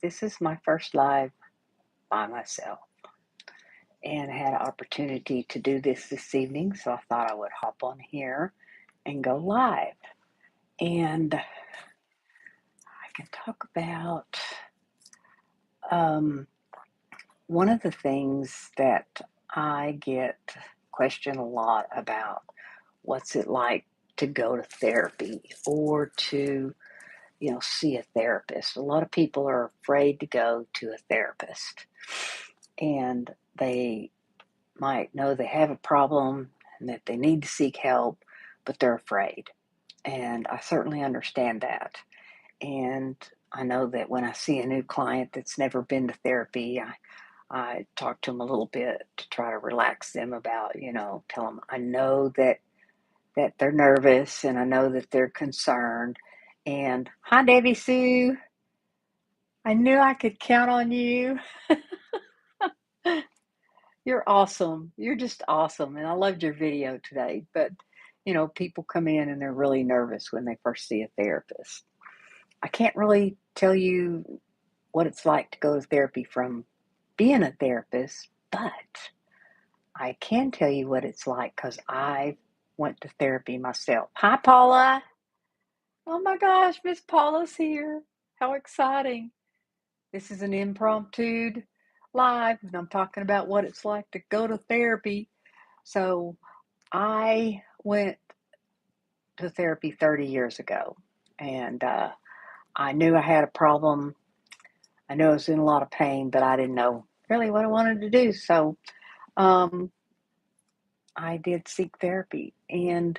This is my first live by myself and had an opportunity to do this evening, so I thought I would hop on here and go live. And I can talk about one of the things that I get questioned a lot about what's it like to go to therapy or to see a therapist. A lot of people are afraid to go to a therapist, and they might know they have a problem and that they need to seek help, but they're afraid. And I certainly understand that. And I know that when I see a new client that's never been to therapy, I talk to them a little bit to try to relax them about, tell them I know that they're nervous and I know that they're concerned. And hi, Debbie Sue. I knew I could count on you. You're awesome. You're just awesome. And I loved your video today. But, people come in and they're really nervous when they first see a therapist. I can't really tell you what it's like to go to therapy from being a therapist, but I can tell you what it's like because I went to therapy myself. Hi, Paula. Oh my gosh, Miss Paula's here. How exciting. This is an impromptu live, and I'm talking about what it's like to go to therapy. So I went to therapy 30 years ago, and I knew I had a problem. I knew I was in a lot of pain, but I didn't know really what I wanted to do. So um, I did seek therapy, and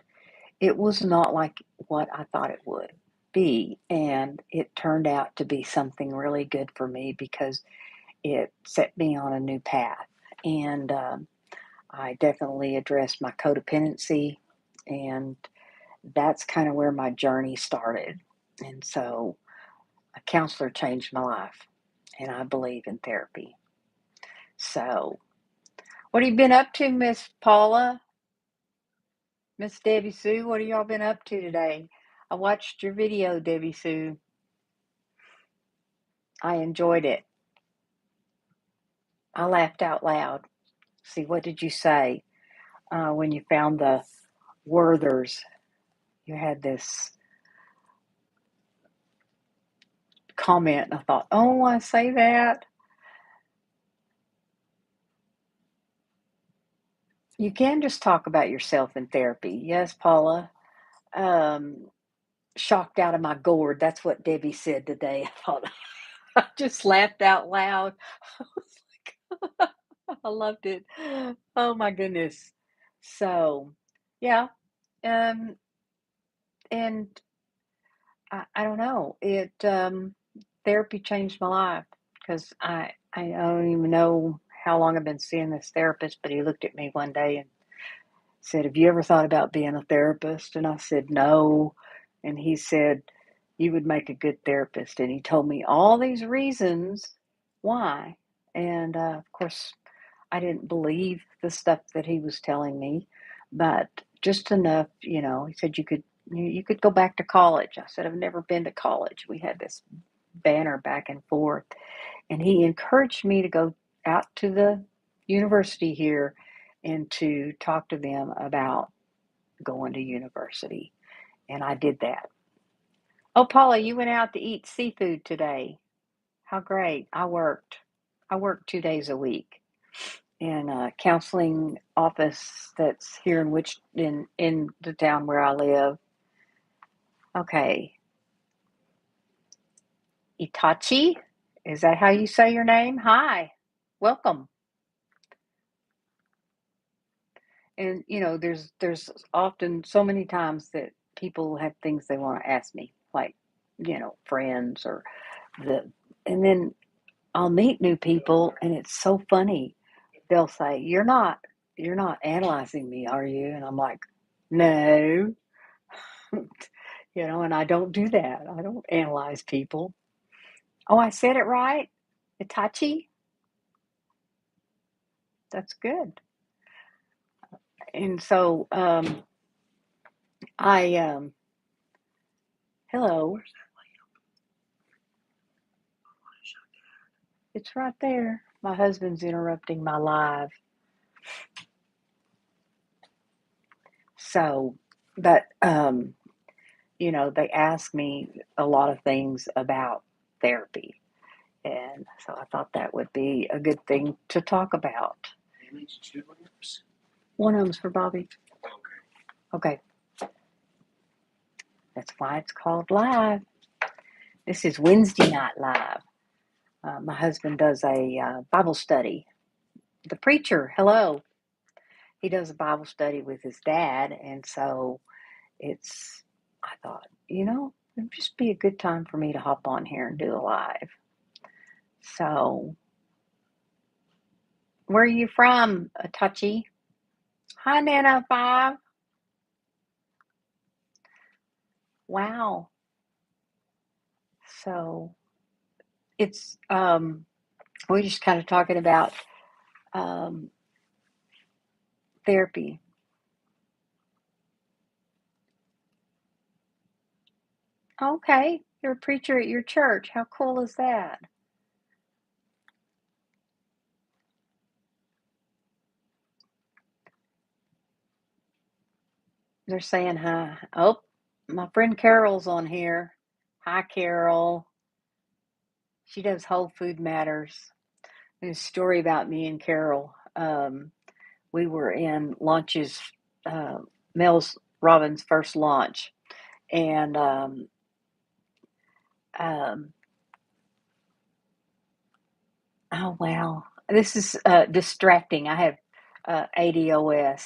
it was not like what I thought it would be. And it turned out to be something really good for me because it set me on a new path. And I definitely addressed my codependency, and that's kind of where my journey started. And so a counselor changed my life, and I believe in therapy. So, what have you been up to, Miss Paula? Miss Debbie Sue, what have y'all been up to today? I watched your video, Debbie Sue. I enjoyed it. I laughed out loud. See, what did you say when you found the Werthers? You had this comment, and I thought, oh, I say that. You can just talk about yourself in therapy. Yes, Paula. Um, Shocked out of my gourd. That's what Debbie said today. I thought I just laughed out loud. I was like, I loved it. Oh my goodness. So, yeah. Um, and I don't know. Therapy changed my life because I don't even know how long I've been seeing this therapist, but he looked at me one day and said, "Have you ever thought about being a therapist?" And I said, "No." And he said, "You would make a good therapist." And he told me all these reasons why. And of course, I didn't believe the stuff that he was telling me, but just enough, he said you could go back to college. I said, I've never been to college. We had this banner back and forth, and he encouraged me to go out to the university here and to talk to them about going to university. And I did that. Oh, Paula, you went out to eat seafood today. How great. I worked 2 days a week in a counseling office that's here in the town where I live. Okay. Itachi, is that how you say your name? Hi. Welcome. And there's often so many times that people have things they want to ask me, like, friends or the and then I'll meet new people and it's so funny. They'll say, "You're not analyzing me, are you?" And I'm like, "No." And I don't do that. I don't analyze people. Oh, I said it right? Itachi? That's good. And so I hello. It's right there. My husband's interrupting my live. So, but, they asked me a lot of things about therapy. And so I thought that would be a good thing to talk about. One of them's for Bobby. Okay. That's why it's called live. This is Wednesday Night Live. My husband does a Bible study. The preacher, hello. He does a Bible study with his dad. And so I thought, it'd just be a good time for me to hop on here and do a live. So, where are you from, Touchy? Hi, Nana 5. Wow. So, it's, we're just kind of talking about therapy. Okay, you're a preacher at your church. How cool is that? They're saying hi. Oh, my friend Carol's on here. Hi, Carol. She does Whole Food Matters. There's a story about me and Carol. We were in launches, Mel's Robin's first launch, and um, oh wow, this is distracting. I have ADOS.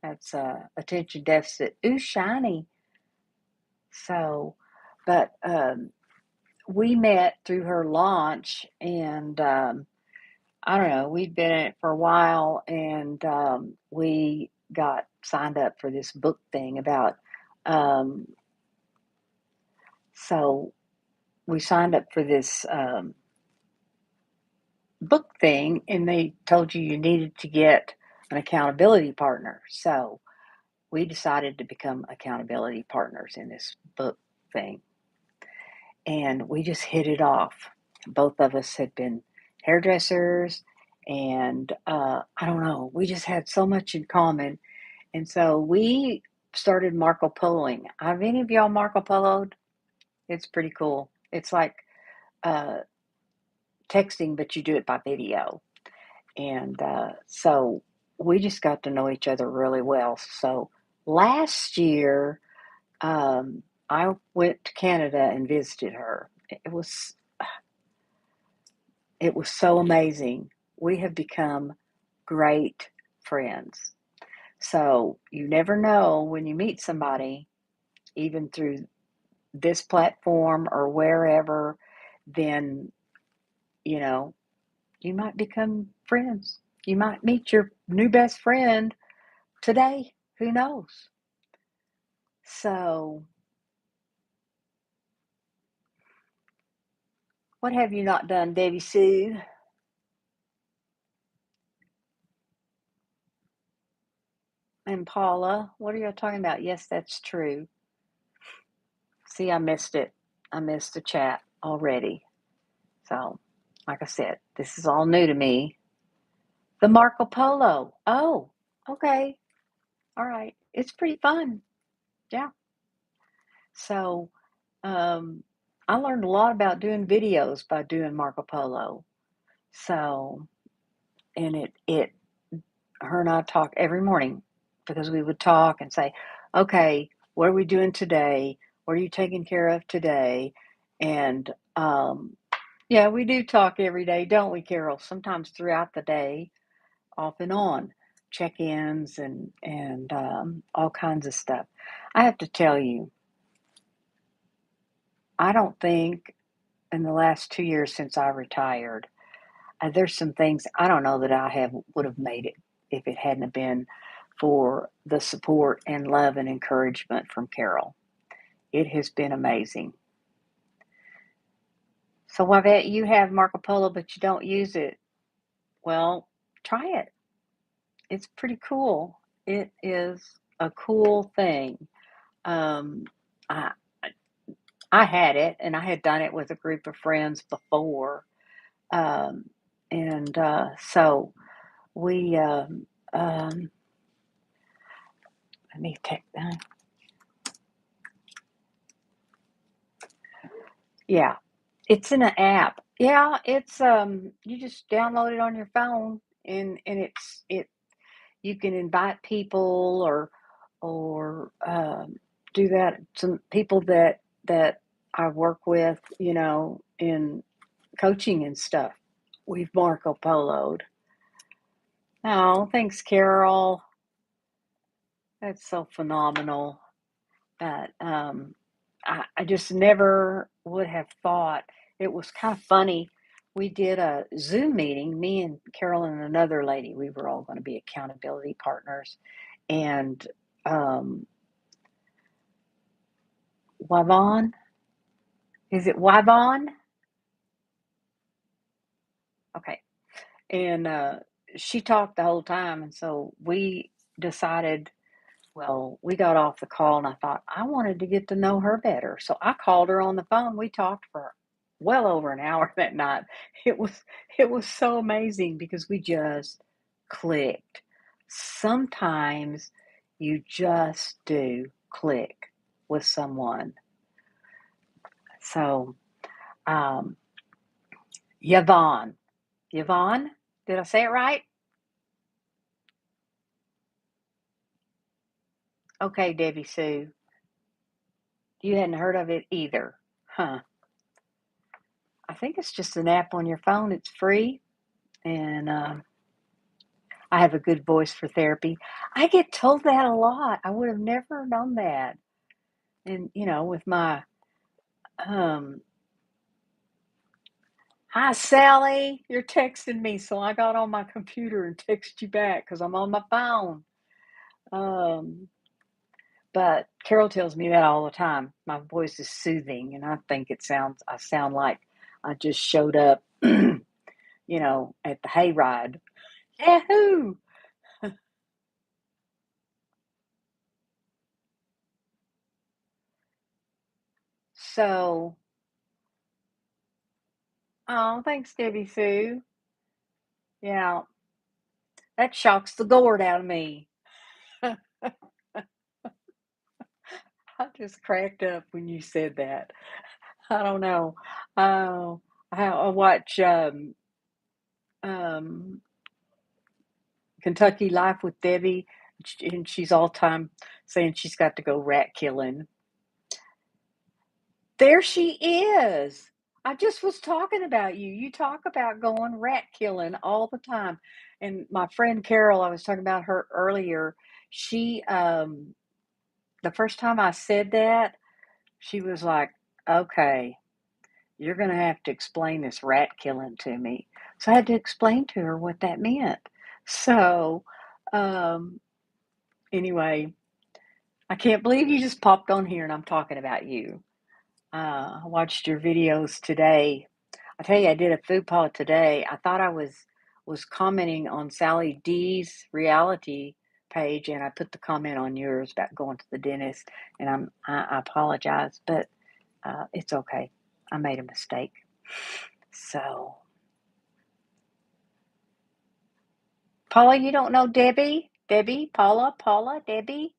That's attention deficit. Ooh, shiny. So, but we met through her launch, and I don't know, we'd been in it for a while, and we got signed up for this book thing about, um, so we signed up for this book thing, and they told you needed to get an accountability partner. So we decided to become accountability partners in this book thing, and we just hit it off. Both of us had been hairdressers, and I don't know, we just had so much in common. And so we started Marco Poloing. Have any of y'all Marco Poloed? It's pretty cool. It's like uh, texting, but you do it by video. And so we just got to know each other really well. So last year, I went to Canada and visited her. It was so amazing. We have become great friends. So you never know when you meet somebody, even through this platform or wherever, then, you know, you might become friends. You might meet your new best friend today. Who knows? So, what have you not done, Debbie Sue? And Paula, what are you talking about? Yes, that's true. See, I missed it. I missed the chat already. So, like I said, this is all new to me. The Marco Polo. Oh, okay. All right. It's pretty fun. Yeah. So, um, I learned a lot about doing videos by doing Marco Polo. So, and her and I talk every morning because we would talk and say, okay, what are we doing today? What are you taking care of today? And yeah, we do talk every day, don't we, Carol? Sometimes throughout the day, off and on, check-ins and all kinds of stuff. I have to tell you, I don't think in the last 2 years since I retired, there's some things I don't know that would have made it if it hadn't been for the support and love and encouragement from Carol. It has been amazing. So I bet you have Marco Polo, but you don't use it. Well, try it. It's pretty cool. It is a cool thing. Um, I I had it, and I had done it with a group of friends before. And so we, let me take that. Yeah, it's in an app. Yeah, it's you just download it on your phone, and it you can invite people or do that. Some people that I work with, in coaching and stuff. We've Marco Poloed. Oh, thanks, Carol. That's so phenomenal. But I just never would have thought. It was kind of funny. We did a Zoom meeting, me and Carol and another lady. We were all going to be accountability partners. And Yvonne, is it Yvonne? Okay. And she talked the whole time. And so we decided, well, we got off the call and I thought I wanted to get to know her better. So I called her on the phone. We talked for well over an hour that night. It was it was so amazing because we just clicked. Sometimes you just do click with someone. So, um, Yvonne, Yvonne, did I say it right? Okay, Debbie Sue, you hadn't heard of it either, huh? I think it's just an app on your phone. It's free, and I have a good voice for therapy. I get told that a lot. I would have never known that. And with my um, hi Sally, you're texting me, so I got on my computer and text you back because I'm on my phone. Um, but Carol tells me that all the time. My voice is soothing, and I sound like I just showed up, at the hayride. Yahoo! So, oh, thanks, Debbie Sue. Yeah, that shocks the gourd out of me. I just cracked up when you said that. I don't know. Oh, I watch um, Kentucky Life with Debbie, and she's all time saying she's got to go rat killing. There she is. I just was talking about you. You talk about going rat killing all the time. And my friend Carol, I was talking about her earlier. She, the first time I said that, she was like, okay, you're going to have to explain this rat killing to me. So I had to explain to her what that meant. So, um, anyway, I can't believe you just popped on here and I'm talking about you. I watched your videos today. I tell you, I did a food pod today. I thought I was commenting on Sally D's reality page, and I put the comment on yours about going to the dentist, and I apologize, but it's okay. I made a mistake. So, Paula, you don't know Debbie? Debbie, Paula, Debbie.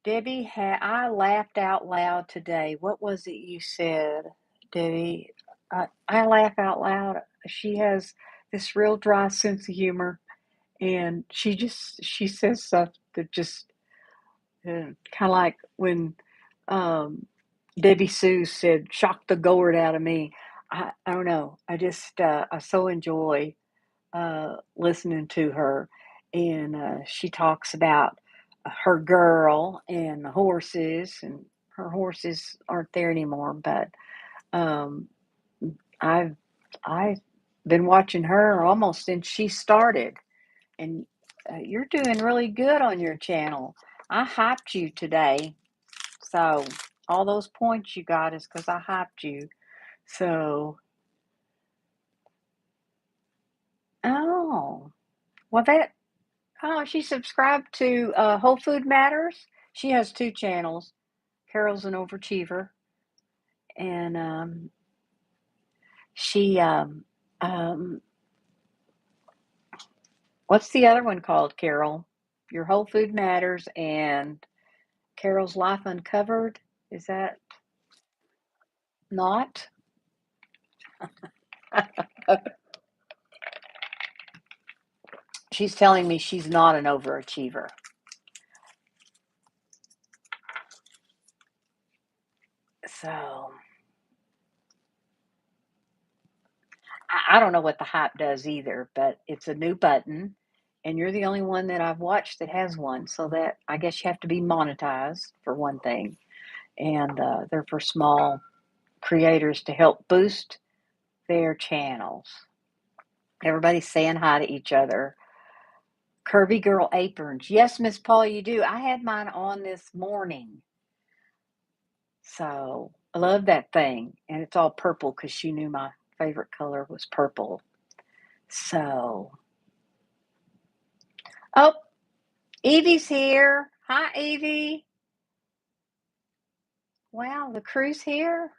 Debbie, I laughed out loud today. What was it you said, Debbie? I laugh out loud. She has this real dry sense of humor, and she says stuff that just kind of like when um, Debbie Sue said, "Shock the gourd out of me." I don't know. I so enjoy listening to her, and she talks about her girl and the horses, and her horses aren't there anymore. But um, I've I've been watching her almost since she started, and you're doing really good on your channel. I hyped you today, so all those points you got is because I hyped you. So, oh, well that Oh, she subscribed to Whole Food Matters. She has two channels. Carol's an overachiever, and She, um, what's the other one called, Carol? Your Whole Food Matters and Carol's Life Uncovered. Is that not? She's telling me she's not an overachiever. So I don't know what the hype does either, but it's a new button, and you're the only one that I've watched that has one. So that I guess you have to be monetized for one thing, and they're for small creators to help boost their channels. Everybody's saying hi to each other. Curvy girl aprons. Yes, Miss Paul, you do. I had mine on this morning. So I love that thing. And it's all purple because she knew my favorite color was purple. So, oh, Evie's here. Hi, Evie. Wow, the crew's here.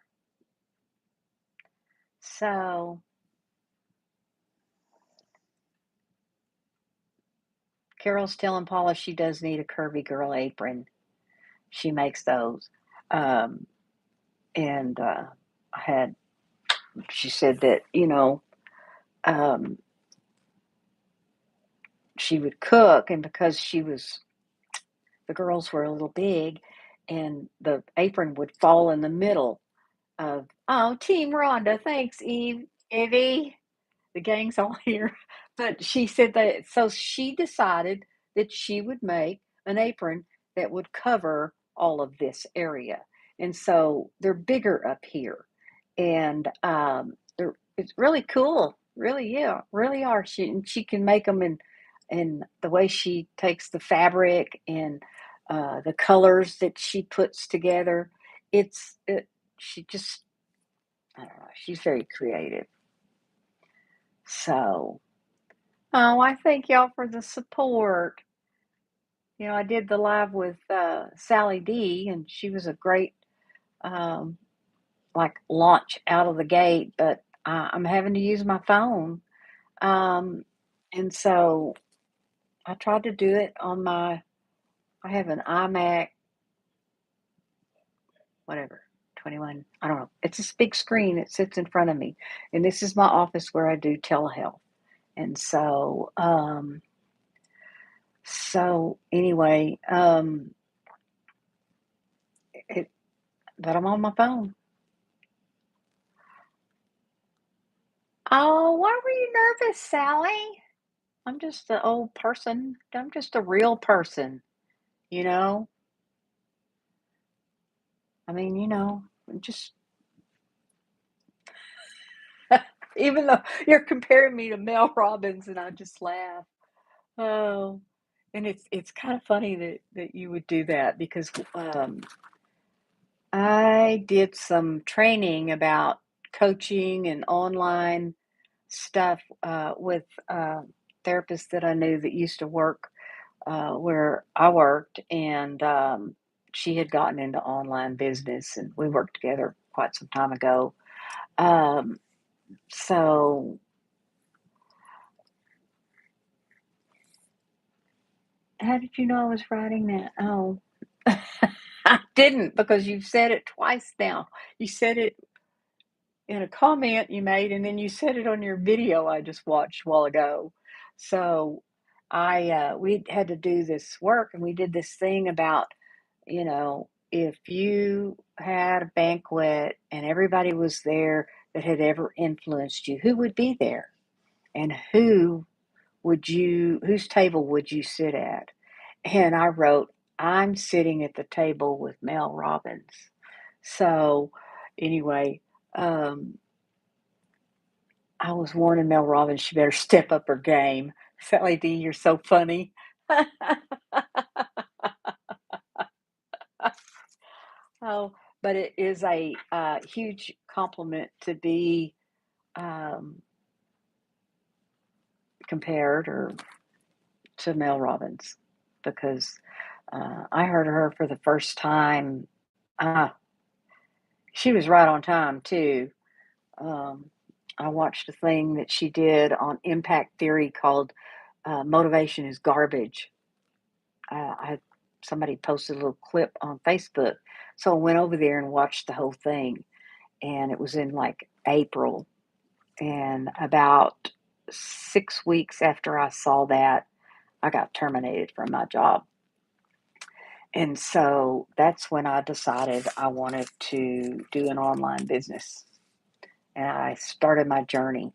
So, Carol's telling Paula she does need a curvy girl apron. She makes those. Um, and I had, she said that, um, she would cook, and because the girls were a little big, and the apron would fall in the middle of, oh, Team Rhonda, thanks, Evie. The gang's all here. But she said that, so she decided that she would make an apron that would cover all of this area. And so they're bigger up here. And it's really cool. Really, yeah, really are. She can make them in the way she takes the fabric and the colors that she puts together. She just, I don't know, she's very creative. So, oh, I thank y'all for the support. I did the live with Sally D, and she was a great um, like launch out of the gate. But I'm having to use my phone, um, and so I tried to do it on my. I have an iMac, whatever, 21. I don't know. It's a big screen that sits in front of me, and this is my office where I do telehealth, and so anyway, it, but I'm on my phone. Oh, why were you nervous, Sally? I'm just an old person. I'm just a real person, you know? I mean, just even though you're comparing me to Mel Robbins, and I just laugh. Oh, and it's kind of funny that you would do that because I did some training about coaching and online stuff with therapists that I knew that used to work where I worked, and she had gotten into online business, and we worked together quite some time ago. Um, so, how did you know I was writing that? Oh, I didn't because you've said it twice now. You said it in a comment you made, and then you said it on your video I just watched a while ago. So, we had to do this work, and we did this thing about if you had a banquet and everybody was there that had ever influenced you, who would be there? And whose table would you sit at? And I wrote, I'm sitting at the table with Mel Robbins. So anyway, um, I was warning Mel Robbins she better step up her game. Sally D, you're so funny. Oh, but it is a huge compliment to be um, compared or to Mel Robbins because I heard her for the first time. Uh, she was right on time too. Um, I watched a thing that she did on impact theory called "Motivation is Garbage." I Somebody posted a little clip on Facebook, so I went over there and watched the whole thing, and it was in like April. And about 6 weeks after I saw that, I got terminated from my job. And so that's when I decided I wanted to do an online business. And I started my journey.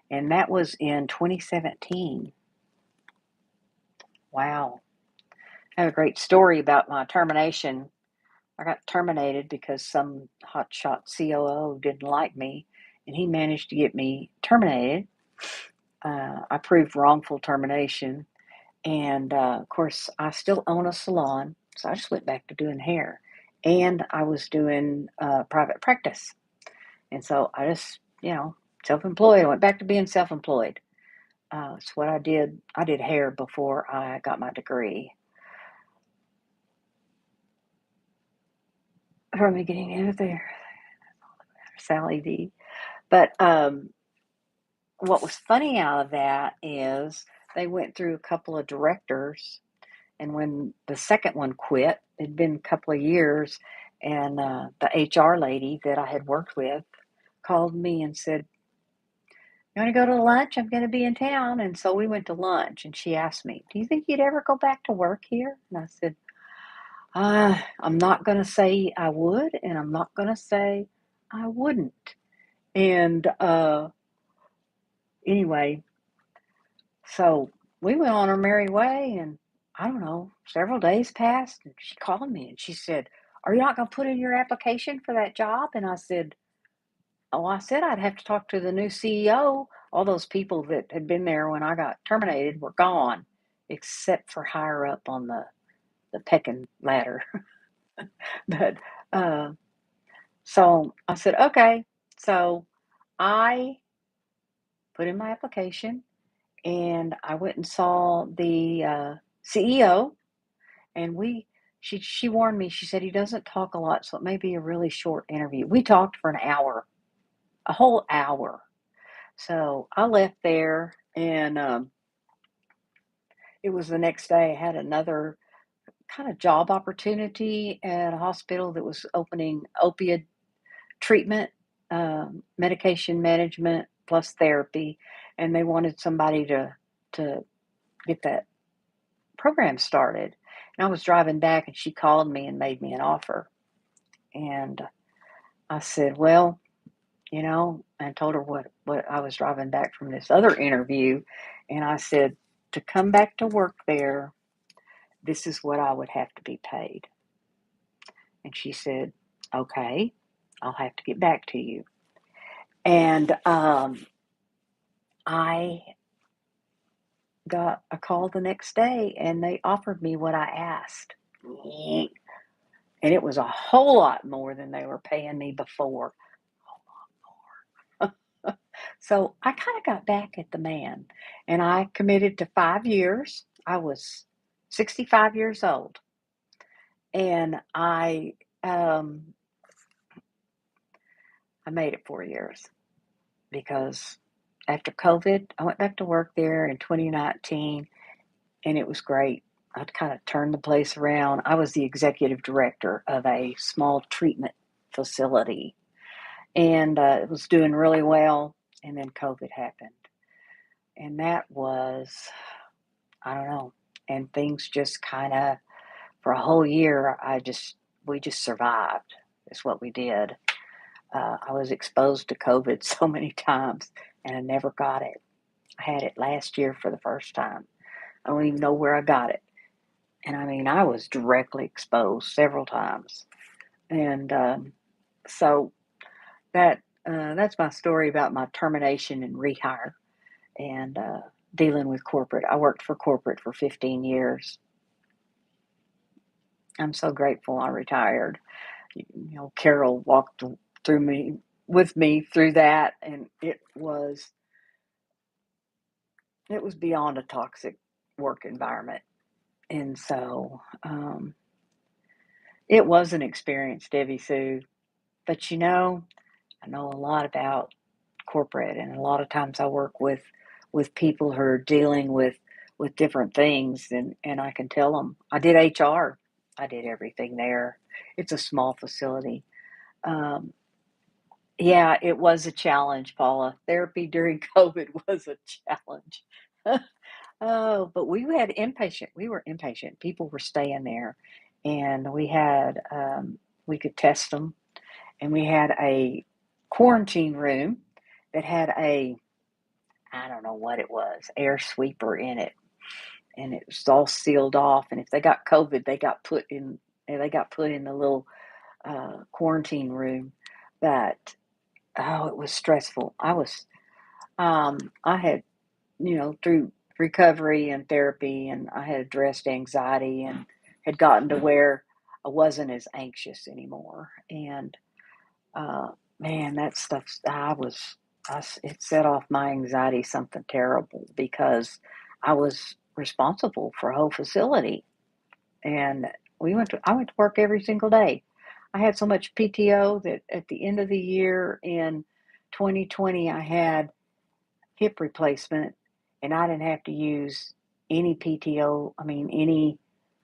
And that was in 2017. Wow. I have a great story about my termination. I got terminated because some hotshot COO didn't like me, and he managed to get me terminated. I proved wrongful termination. And of course, I still own a salon, so I just went back to doing hair. And I was doing private practice. And so I just, self employed. I went back to being self employed. It's what I did. I did hair before I got my degree. From the beginning into there, Sally D. But what was funny out of that is they went through a couple of directors. And when the second one quit, it'd been a couple of years, and the HR lady that I had worked with called me and said, "You want to go to lunch? I'm going to be in town." And so we went to lunch, and she asked me, "Do you think you'd ever go back to work here?" And I said, I'm not going to say I would, and I'm not going to say I wouldn't. And anyway, so we went on our merry way, and I don't know, several days passed, and she called me and she said, "Are you not going to put in your application for that job?" And I said, "Oh, I said I'd have to talk to the new CEO. All those people that had been there when I got terminated were gone, except for higher up on the pecking ladder." But uh, so I said, "Okay." So I put in my application, and I went and saw the CEO. And she warned me. She said he doesn't talk a lot, so it may be a really short interview. We talked for an hour, a whole hour. So I left there, and it was the next day. I had another kind of job opportunity at a hospital that was opening opiate treatment, medication management plus therapy, and they wanted somebody to get that program started. And I was driving back, and she called me and made me an offer. And I said, "Well," and told her what I was driving back from this other interview. And I said, "To come back to work there, this is what I would have to be paid." And she said, "Okay, I'll have to get back to you." And I got a call the next day, and they offered me what I asked. And it was a whole lot more than they were paying me before. So I kind of got back at the man, and I committed to 5 years. I was 65 years old, and um, I made it 4 years because after COVID, I went back to work there in 2019, and it was great. I'd kind of turned the place around. I was the executive director of a small treatment facility, and it was doing really well. And then COVID happened, and that was, I don't know. And things just kind of, for a whole year, we just survived. Is what we did. I was exposed to COVID so many times, and I never got it. I had it last year for the first time. I don't even know where I got it. And I mean, I was directly exposed several times. And so that's my story about my termination and rehire, and dealing with corporate. I worked for corporate for 15 years. I'm so grateful I retired. Carol walked through me with me through that, and it was beyond a toxic work environment. And so it was an experience, Debbie Sue. But I know a lot about corporate, and a lot of times I work with people who are dealing with different things, and I can tell them I did HR. I did everything there. It's a small facility. Um, yeah, it was a challenge, Paula. Therapy during COVID was a challenge. Oh, but we had inpatient. We were inpatient. People were staying there, and we could test them, and we had a quarantine room that had a, I don't know what it was, air sweeper in it, and it was all sealed off. And if they got COVID, they got put in the little quarantine room. But oh, it was stressful. I had, through recovery and therapy, and I had addressed anxiety and had gotten to where I wasn't as anxious anymore. And uh, man, that stuff, it set off my anxiety something terrible because I was responsible for a whole facility. And I went to work every single day. I had so much PTO that at the end of the year in 2020, I had hip replacement, and I didn't have to use any PTO. I mean,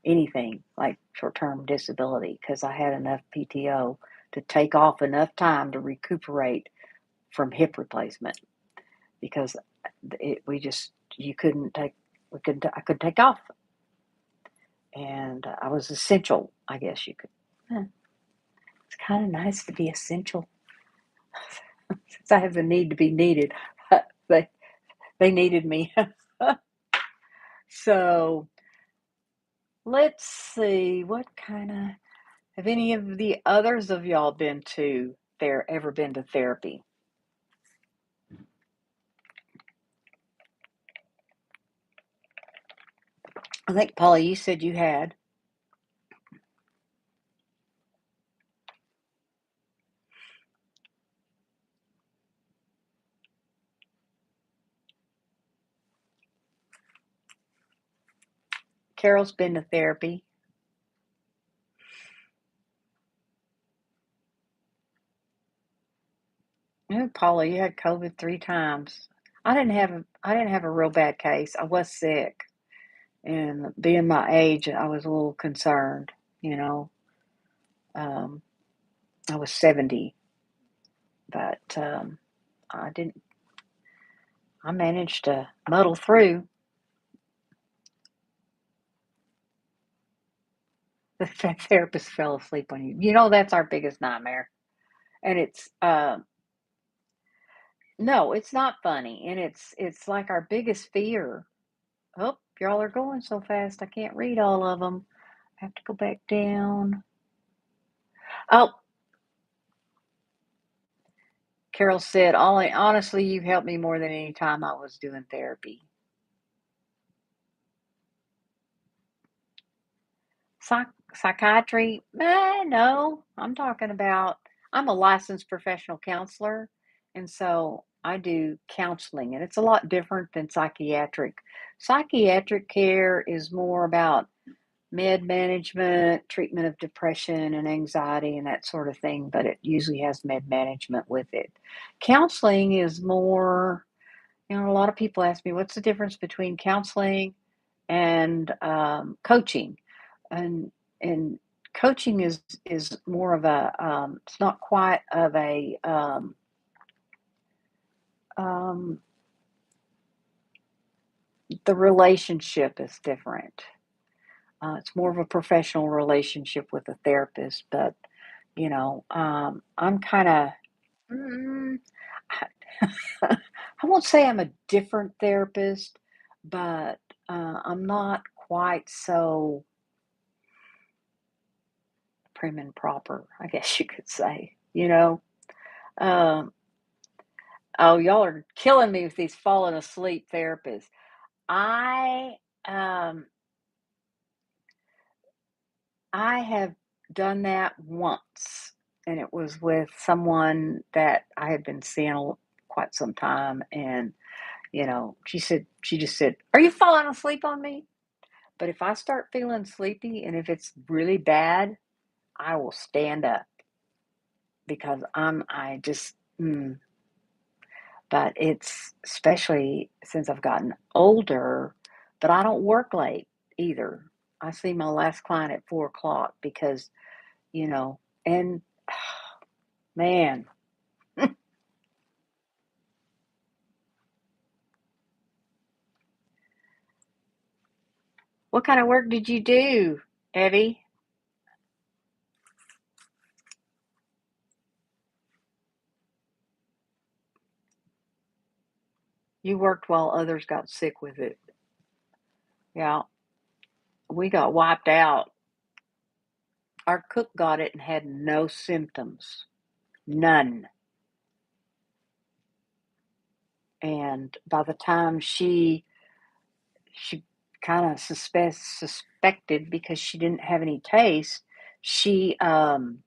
anything like short-term disability because I had enough PTO to take off enough time to recuperate from hip replacement because we just you couldn't take we could I could take off, and I was essential. I guess you could. Huh, it's kind of nice to be essential since I have the need to be needed. they they needed me. So let's see, what kind of have any of the others of y'all been to there ever been to therapy? I think Paula, you said you had. Carol's been to therapy. Oh, Paula, you had COVID 3 times. I didn't have a real bad case. I was sick, and being my age, I was a little concerned. You know, um, I was 70, but I didn't. I managed to muddle through. The therapist fell asleep on you. You know that's our biggest nightmare, and it's no, it's not funny, and it's like our biggest fear. Oh, y'all are going so fast, I can't read all of them. I have to go back down. Oh, Carol said, honestly, you've helped me more than any time I was doing therapy. Psychiatry? No. I'm a licensed professional counselor, and so I do counseling, and it's a lot different than psychiatric. Psychiatric care is more about med management, treatment of depression and anxiety and that sort of thing, but it usually has med management with it. Counseling is more, a lot of people ask me, what's the difference between counseling and coaching? And and coaching is more of it's not quite of um, the relationship is different. It's more of a professional relationship with a therapist, but I'm kind of, mm, I won't say I'm a different therapist, but I'm not quite so prim and proper, I guess you could say. Um, oh, y'all are killing me with these falling asleep therapists. I um, I have done that once, and it was with someone that I had been seeing quite some time, and she just said, "Are you falling asleep on me?" But if I start feeling sleepy, and if it's really bad, I will stand up because I just, but it's especially since I've gotten older, but I don't work late either. I see my last client at 4 o'clock because, you know, and man, what kind of work did you do, Evie? You worked while others got sick with it. Yeah, we got wiped out. Our cook got it and had no symptoms, none. And by the time she kind of suspected because she didn't have any taste, she um,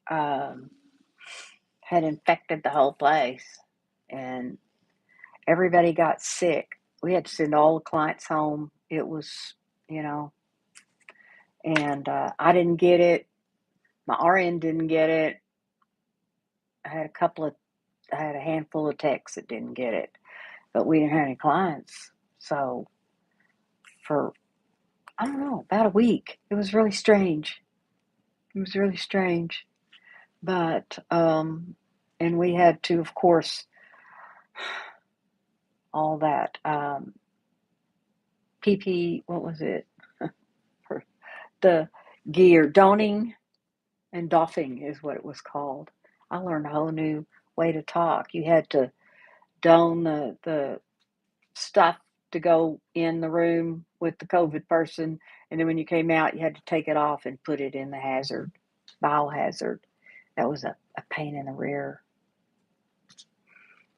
had infected the whole place, and everybody got sick. We had to send all the clients home. It was, you know, and I didn't get it. My RN didn't get it. I had a couple of, I had a handful of techs that didn't get it, but we didn't have any clients. So for, I don't know, about a week, it was really strange. It was really strange. But, and we had to, of course, all that PP, what was it? For the gear, doning and doffing is what it was called. I learned a whole new way to talk. You had to don the stuff to go in the room with the COVID person, and then when you came out, you had to take it off and put it in the hazard, biohazard. That was a pain in the rear.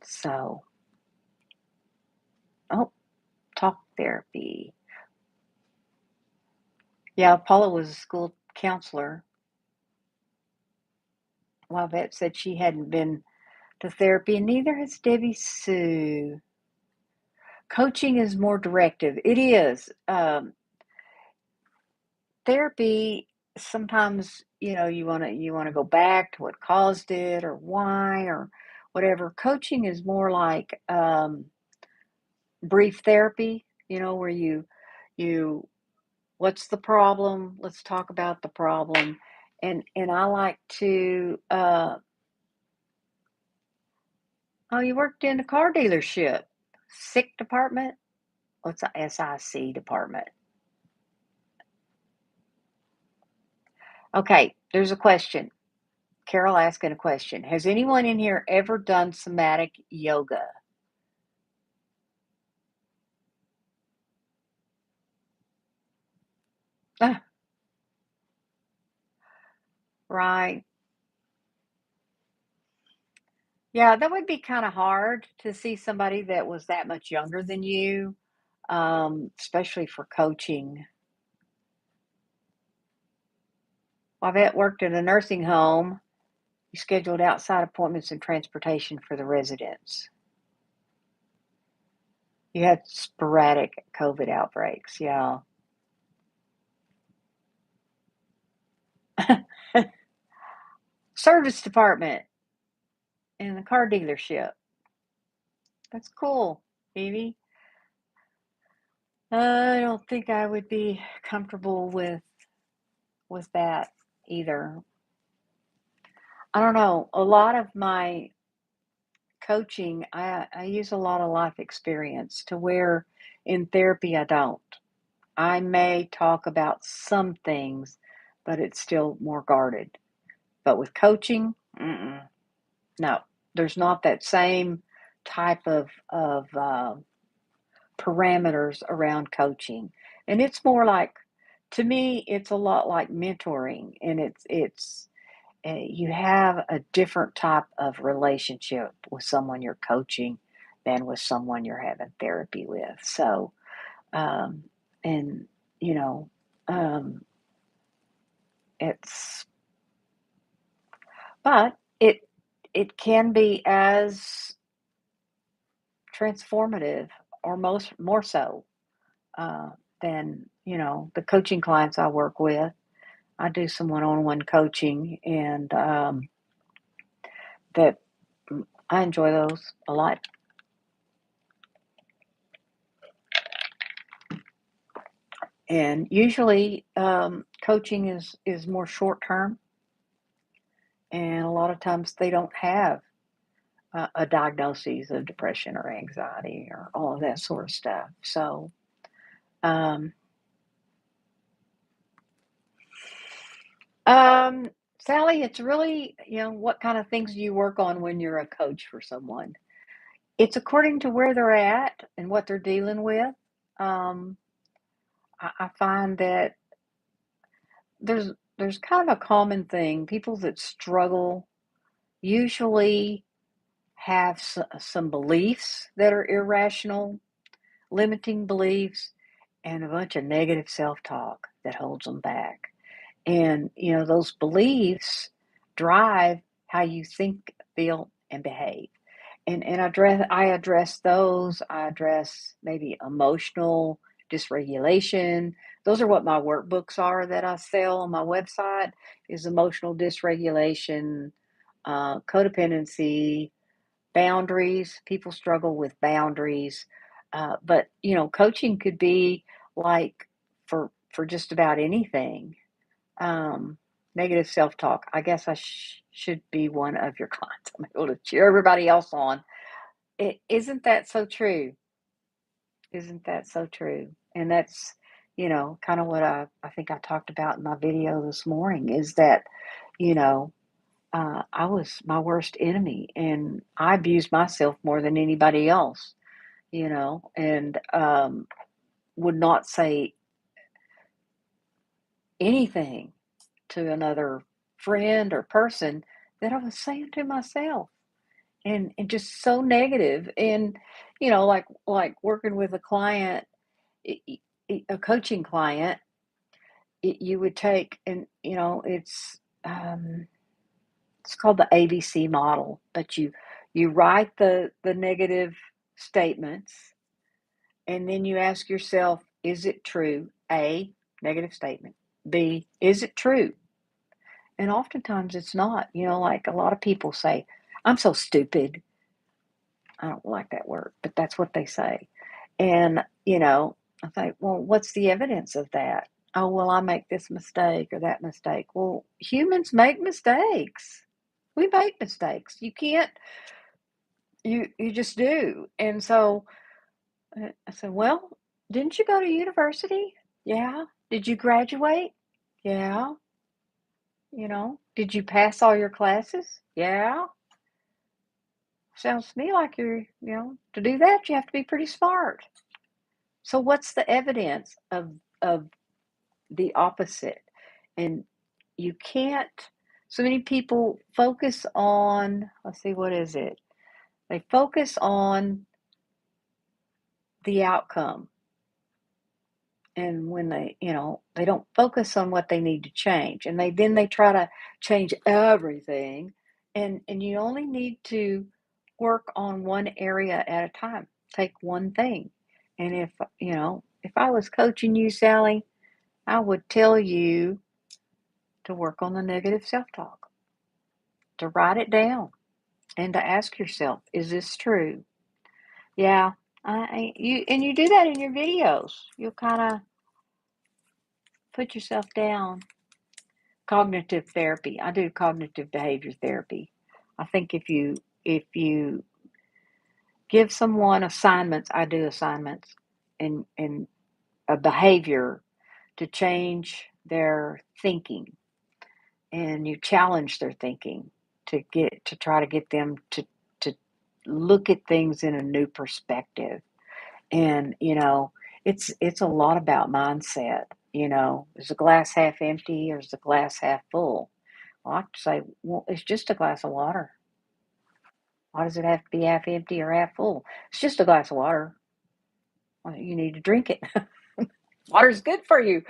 So, oh, talk therapy. Yeah, Paula was a school counselor. Wavette said she hadn't been to therapy, and neither has Debbie Sue. Coaching is more directive. It is. Therapy, sometimes, you want to go back to what caused it or why or whatever. Coaching is more like brief therapy, where you what's the problem? Let's talk about the problem. And I like to oh, you worked in a car dealership. SIC department? What's a SIC department? Okay, there's a question. Carol asking a question. Has anyone in here ever done somatic yoga? Ah, right. Yeah, that would be kind of hard to see somebody that was that much younger than you, especially for coaching. Wavette worked at a nursing home. You scheduled outside appointments and transportation for the residents. You had sporadic COVID outbreaks. Yeah. Service department in the car dealership. That's cool, Evie. I don't think I would be comfortable with that either. I don't know. A lot of my coaching, I use a lot of life experience to where in therapy I don't. I may talk about some things, but it's still more guarded. But with coaching, no, there's not that same type of parameters around coaching, and it's more like, to me, it's a lot like mentoring, and it's you have a different type of relationship with someone you're coaching than with someone you're having therapy with. So, um, and you know, um, it's but it can be as transformative or most more so uh, than the coaching clients I work with. I do some one-on-one coaching, and that I enjoy those a lot. And usually, coaching is more short term, and a lot of times they don't have a diagnosis of depression or anxiety or all of that sort of stuff. So, um, um, Sally, it's really, what kind of things do you work on when you're a coach for someone? It's according to where they're at and what they're dealing with. Um, I find that there's there's kind of a common thing. People that struggle usually have some beliefs that are irrational, limiting beliefs, and a bunch of negative self-talk that holds them back. And, those beliefs drive how you think, feel, and behave. And I address those. I address maybe emotional dysregulation. Those are what my workbooks are that I sell on my website is emotional dysregulation, codependency, boundaries. People struggle with boundaries. But, coaching could be like for just about anything. Um, Negative self-talk. I guess I should be one of your clients. I'm able to cheer everybody else on. Isn't that so true? Isn't that so true? And that's, kind of what I think I talked about in my video this morning is that, you know, I was my worst enemy and I abused myself more than anybody else, and would not say anything to another friend or person that I was saying to myself. And just so negative. And, like working with a client, a coaching client, you would take and, it's called the ABC model, but you write the negative statements and then you ask yourself, is it true? A, negative statement. B, is it true? And oftentimes it's not. Like a lot of people say, I'm so stupid. I don't like that word, but that's what they say. And, I think, well, what's the evidence of that? Oh, well, I make this mistake or that mistake. Well, humans make mistakes. We make mistakes. You can't, you just do. And so I said, well, didn't you go to university? Yeah. Did you graduate? Yeah. Did you pass all your classes? Yeah. Sounds to me like to do that, you have to be pretty smart. So what's the evidence of the opposite? And you can't so many people focus on, let's see, what is it? They focus on the outcome. And when they don't focus on what they need to change. And they try to change everything. And you only need to work on one area at a time. Take one thing. And if I was coaching you, Sally, I would tell you to work on the negative self-talk, to write it down, and to ask yourself, is this true? Yeah, you do that in your videos. You'll kind of put yourself down. Cognitive therapy. I do cognitive behavior therapy. I think if you give someone assignments, I do assignments and a behavior to change their thinking, and you challenge their thinking to try to get them to look at things in a new perspective. And it's a lot about mindset. Is the glass half empty or is the glass half full? Well, I have to say, well, it's just a glass of water. Why does it have to be half empty or half full? It's just a glass of water. Well, you need to drink it. Water's good for you.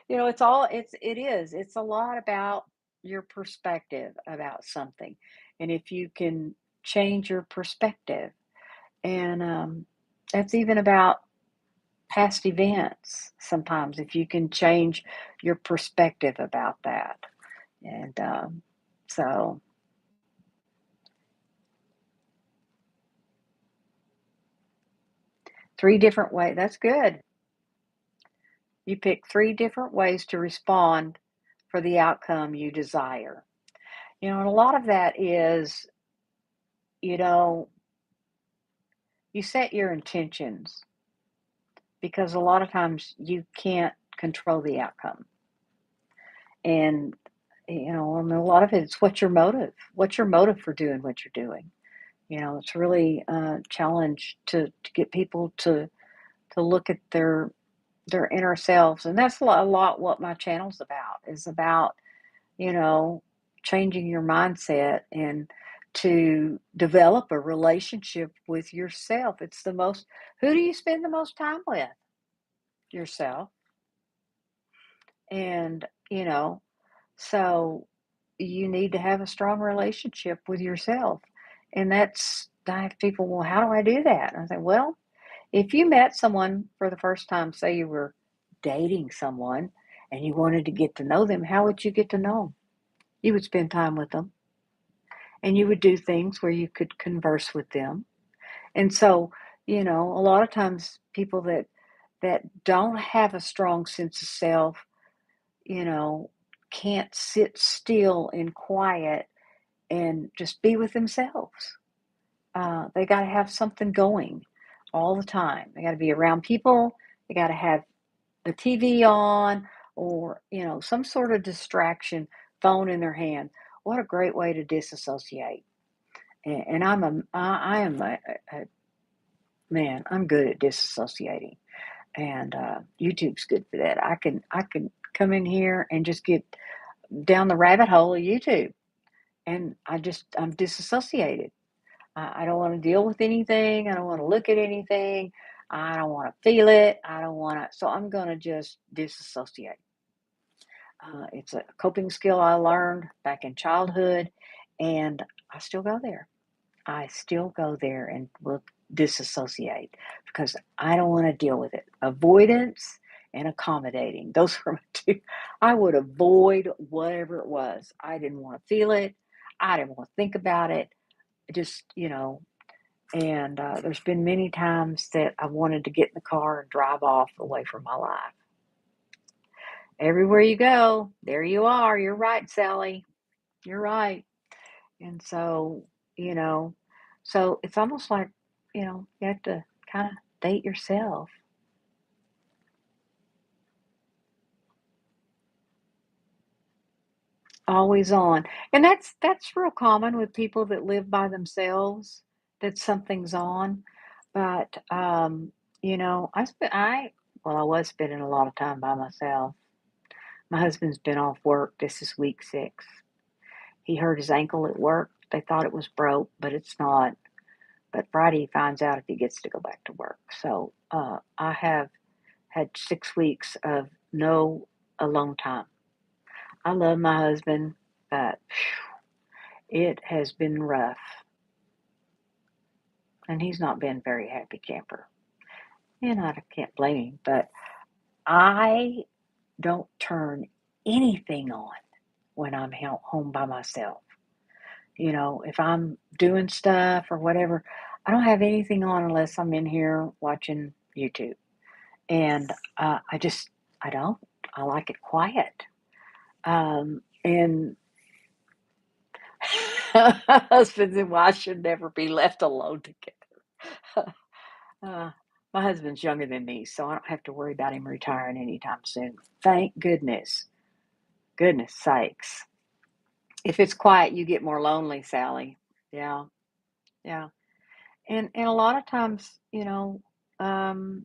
It's a lot about your perspective about something. And if you can change your perspective, and that's even about past events sometimes, if you can change your perspective about that. And so 3 different ways. That's good. You pick 3 different ways to respond for the outcome you desire. And a lot of that is, you know, you set your intentions because a lot of times you can't control the outcome. And, and a lot of it's what's your motive? What's your motive for doing what you're doing? It's really a challenge to get people to look at their inner selves. And that's a lot what my channel's about, is about, you know, changing your mindset and to develop a relationship with yourself. Who do you spend the most time with? Yourself. And, so you need to have a strong relationship with yourself. And I have people, well, how do I do that? And I say, well, if you met someone for the first time, say you were dating someone and you wanted to get to know them, how would you get to know them? You would spend time with them and you would do things where you could converse with them. And so, a lot of times people that don't have a strong sense of self, you know, can't sit still and quiet and just be with themselves. They got to have something going all the time. They got to be around people. They got to have the TV on or, some sort of distraction, phone in their hand. What a great way to disassociate. And I am a man, I'm good at disassociating. And YouTube's good for that. I can come in here and just get down the rabbit hole of YouTube. And I'm disassociated. I don't want to deal with anything. I don't want to look at anything. I don't want to feel it. I don't want to. So I'm going to just disassociate. It's a coping skill I learned back in childhood, and I still go there. I still go there and will disassociate because I don't want to deal with it. Avoidance and accommodating. Those are my two. I would avoid whatever it was. I didn't want to feel it. I didn't want to think about it. Just, and there's been many times that I wanted to get in the car and drive off away from my life. Everywhere you go, there you are. You're right, Sally. You're right. And so, you know, so it's almost like, you have to kind of date yourself. Always on. And that's real common with people that live by themselves, that something's on. But I was spending a lot of time by myself. My husband's been off work. This is week 6. He hurt his ankle at work. They thought it was broke, but it's not. But Friday he finds out if he gets to go back to work. So I have had 6 weeks of no alone time. I love my husband, but it has been rough. And he's not been a very happy camper. And I can't blame him, but I don't turn anything on when I'm home by myself. If I'm doing stuff or whatever, I don't have anything on unless I'm in here watching YouTube. And I don't. I like it quiet. And husbands and wives should never be left alone together. uh, my husband's younger than me, so I don't have to worry about him retiring anytime soon. Thank goodness. Goodness sakes. If it's quiet, you get more lonely, Sally. Yeah, yeah. And a lot of times, um,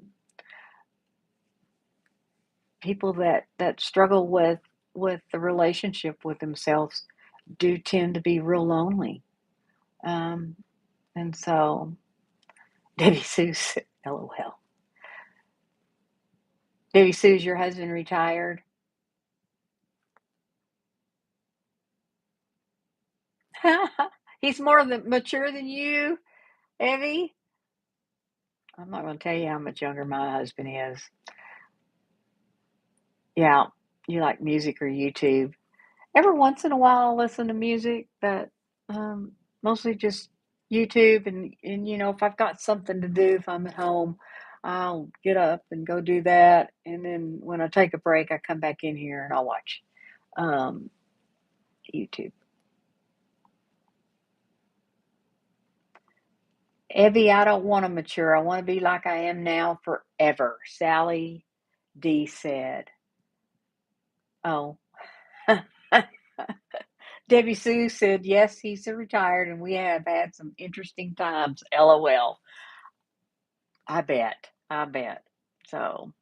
people that struggle with the relationship with themselves do tend to be real lonely. Um, and so, Debbie Sue's, LOL. Debbie Sue's your husband retired? He's more mature than you, Evie. I'm not going to tell you how much younger my husband is. Yeah, you like music or YouTube. Every once in a while, I'll listen to music, but mostly just YouTube. And if I've got something to do, if I'm at home, I'll get up and go do that, and then when I take a break, I come back in here and I'll watch um, YouTube. Evie, I don't want to mature. I want to be like I am now forever. Sally D said. Oh. Debbie Sue said, yes, he's retired and we have had some interesting times. LOL. I bet. I bet. So,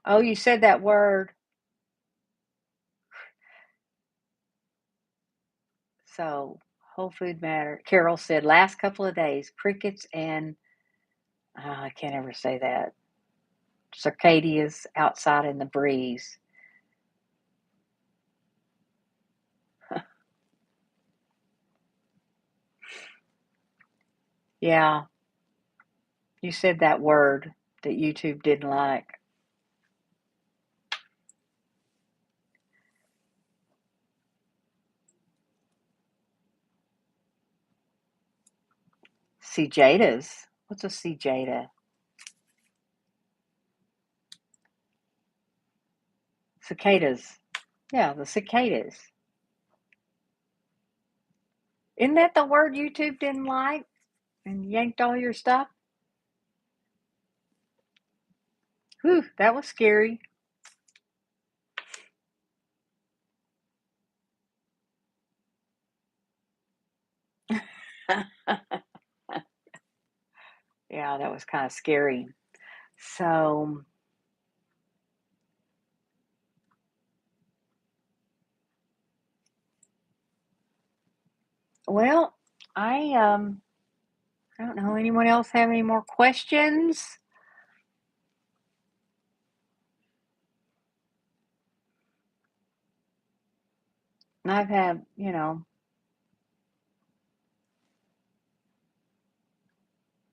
oh, you said that word. So, whole food matter. Carol said, last couple of days, crickets and, I can't ever say that, circadias outside in the breeze. Yeah, you said that word that YouTube didn't like. Cicadas. What's a cicada? Cicadas. Yeah, the cicadas. Isn't that the word YouTube didn't like and yanked all your stuff? Whew, that was scary. Yeah, that was kind of scary. So, well, I don't know. Anyone else have any more questions? I've had,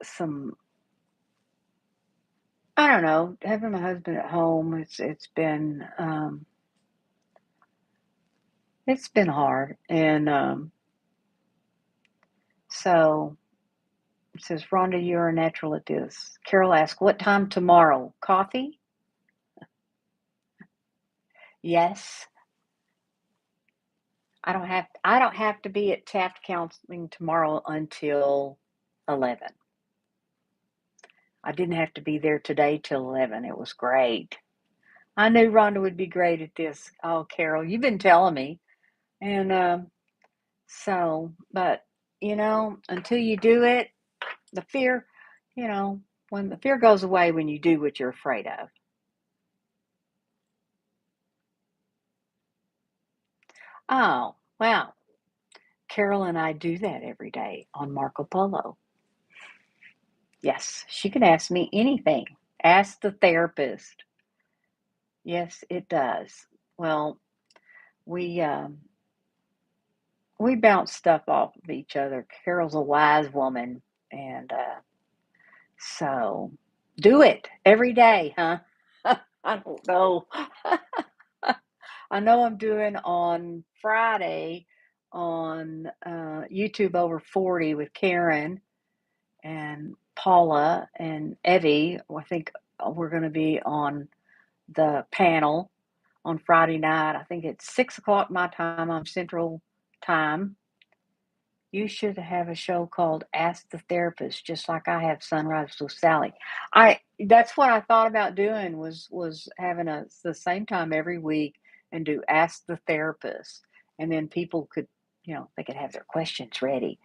some, I don't know, having my husband at home, it's been hard. And so it says, Rhonda, you're a natural at this. Carol asked, what time tomorrow? Coffee? Yes. I don't have to be at Taft Counseling tomorrow until 11. I didn't have to be there today till 11. It was great. I knew Rhonda would be great at this. Oh, Carol, you've been telling me. And but until you do it, the fear, you know, when the fear goes away when you do what you're afraid of. Oh, wow. Carol and I do that every day on Marco Polo. Yes, she can ask me anything. Ask the therapist. Yes, it does. Well, we we bounce stuff off of each other. Carol's a wise woman, and so do it every day, huh? I don't know. I know I'm doing on Friday on YouTube over 40 with Karen and Paula and Evie. I think we're going to be on the panel on Friday night. I think it's 6 o'clock my time on Central Time. You should have a show called Ask the Therapist, just like I have Sunrise with Sally. I That's what I thought about doing was having the same time every week and do Ask the Therapist, and then people could they could have their questions ready,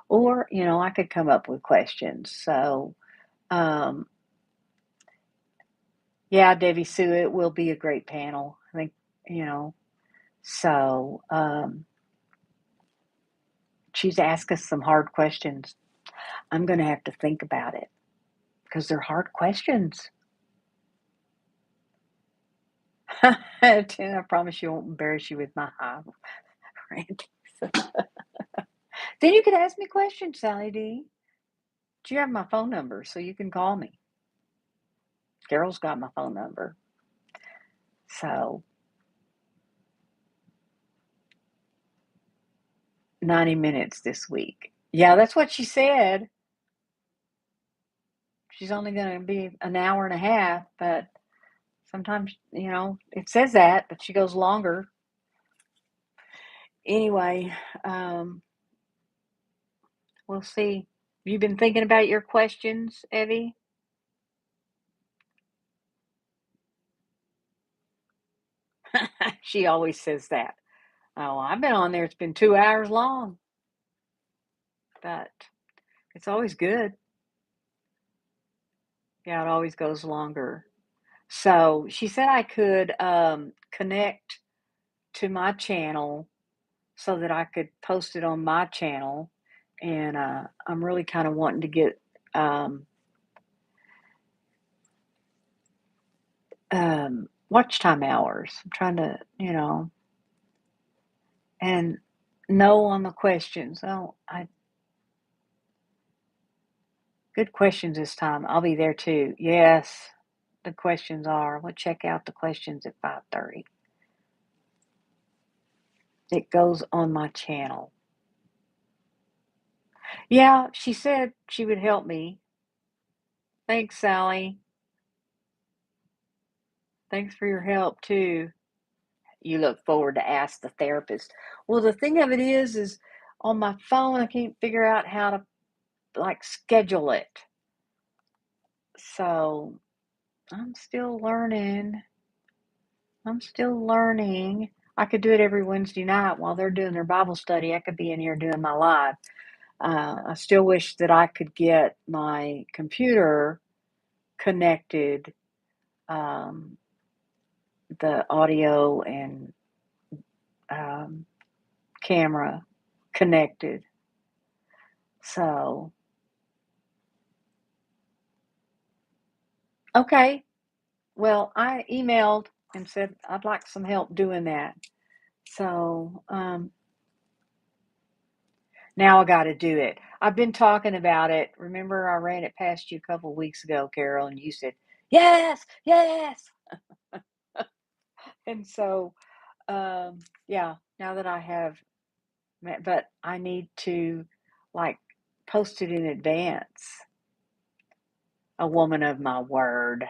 or I could come up with questions. So um, yeah, Debbie Sue, it will be a great panel. I think you know. So she's asked us some hard questions. I'm going to have to think about it because they're hard questions. I promise you won't embarrass you with my high rant. Then you can ask me questions, Sally D. Do you have my phone number so you can call me? Carol's got my phone number. So 90 minutes this week. Yeah, that's what she said. she's only going to be an hour and a half, but sometimes, it says that, but she goes longer. Anyway, we'll see. You been thinking about your questions, Evie? She always says that. Oh, I've been on there. It's been 2 hours long, but it's always good. Yeah, it always goes longer. So she said I could connect to my channel so that I could post it on my channel. And I'm really kind of wanting to get watch time hours. I'm trying to, and no on the questions. Oh, good questions this time. I'll be there too. Yes, the questions are. We'll check out the questions at 5:30. It goes on my channel. Yeah, she said she would help me. Thanks, Sally. Thanks for your help too. You look forward to ask the therapist. Well, the thing of it is on my phone I can't figure out how to like schedule it. So I'm still learning. I'm still learning. I could do it every Wednesday night while they're doing their Bible study. I could be in here doing my live. I still wish that I could get my computer connected, um, the audio and um, camera connected. So, okay. Well, I emailed and said I'd like some help doing that. So, now I got to do it. I've been talking about it. Remember, I ran it past you a couple of weeks ago, Carol, and you said, yes, yes. And so, yeah, now that I have, but I need to like post it in advance. A woman of my word.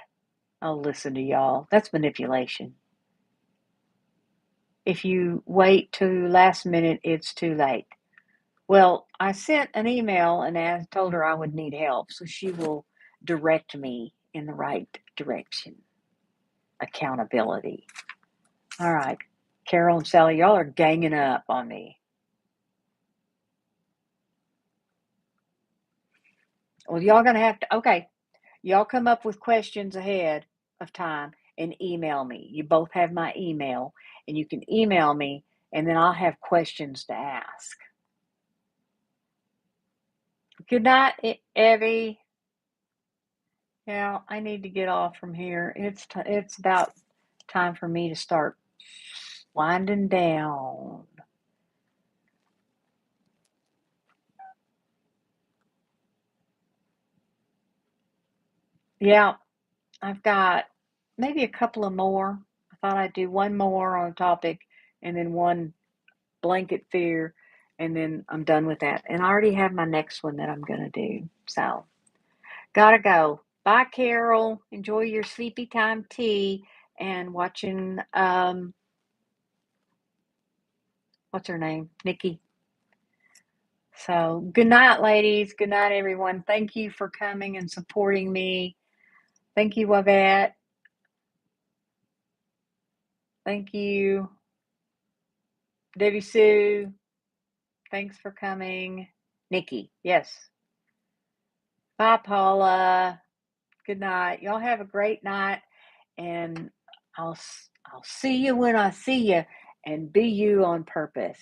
I'll listen to y'all. That's manipulation. If you wait to last minute, it's too late. Well, I sent an email and told her I would need help, so she will direct me in the right direction. Accountability. All right, Carol and Sally, y'all are ganging up on me. Well, y'all gonna have to. Okay, y'all come up with questions ahead of time and email me. You both have my email, and you can email me, and then I'll have questions to ask. Good night, Evie. Yeah, I need to get off from here. It's about time for me to start winding down. Yeah, I've got maybe a couple of more. I thought I'd do one more on a topic and then one blanket fear, and then I'm done with that. And I already have my next one that I'm going to do. So, gotta go. Bye, Carol. Enjoy your sleepy time tea and watching, what's her name? Nikki. So, good night, ladies. Good night, everyone. Thank you for coming and supporting me. Thank you, Wavette. Thank you, Debbie Sue. Thanks for coming. Nikki, yes. Bye, Paula. Good night. Y'all have a great night, and I'll see you when I see you, and be you on purpose.